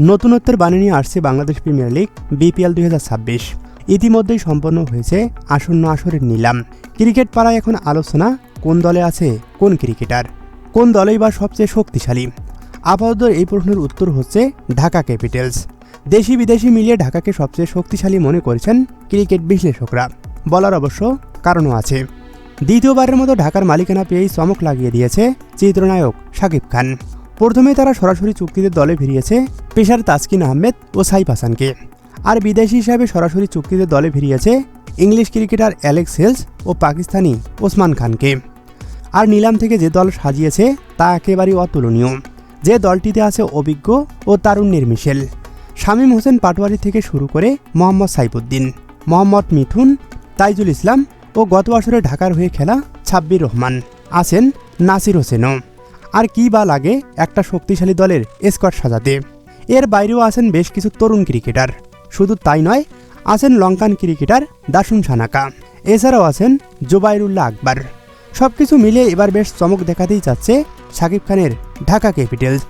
নতুনত্বের বাণী নিয়ে আসছে বাংলাদেশ প্রিমিয়ার লিগ বিপিএল 2026। ইতিমধ্যেই সম্পন্ন হয়েছে আসন্ন আসরের নিলাম। ক্রিকেট পাড়ায় এখন আলোচনা, কোন দলে আছে কোন ক্রিকেটার, কোন দলেই বা সবচেয়ে শক্তিশালী। আপাতত এই প্রশ্নের উত্তর হচ্ছে ঢাকা ক্যাপিটালস। দেশি বিদেশি মিলিয়ে ঢাকাকে সবচেয়ে শক্তিশালী মনে করেছেন ক্রিকেট বিশ্লেষকরা। বলার অবশ্য কারণও আছে। দ্বিতীয়বারের মতো ঢাকার মালিকানা পেয়েই চমক লাগিয়ে দিয়েছে চিত্রনায়ক শাকিব খান। প্রথমে তারা সরাসরি চুক্তিতে দলে ভিড়িয়েছে পেসার তাসকিন আহমেদ ও সাইফ হাসানকে, আর বিদেশি হিসাবে সরাসরি চুক্তিতে দলে ভিড়িয়েছে ইংলিশ ক্রিকেটার অ্যালেক্স হেলস ও পাকিস্তানি ওসমান খানকে। আর নিলাম থেকে যে দল সাজিয়েছে তা একেবারেই অতুলনীয়। যে দলটিতে আছে অভিজ্ঞ ও তারুণ্যের মিশেল। শামীম হোসেন পাটোয়ারি থেকে শুরু করে মোহাম্মদ সাইফুদ্দিন, মোহাম্মদ মিঠুন, তাইজুল ইসলাম ও গত আসরে ঢাকার হয়ে খেলা সাব্বির রহমান, আছেন নাসির হোসেনও। আর কি বা লাগে একটা শক্তিশালী দলের স্কোয়াড সাজাতে। এর বাইরেও আছেন বেশ কিছু তরুণ ক্রিকেটার। শুধু তাই নয়, আছেন লঙ্কান ক্রিকেটার দাসুন সানাকা, এছাড়াও আছেন জোবাইরুল্লাহ আকবর। সবকিছু মিলে এবার বেশ চমক দেখাতেই চাচ্ছে শাকিব খানের ঢাকা ক্যাপিটালস।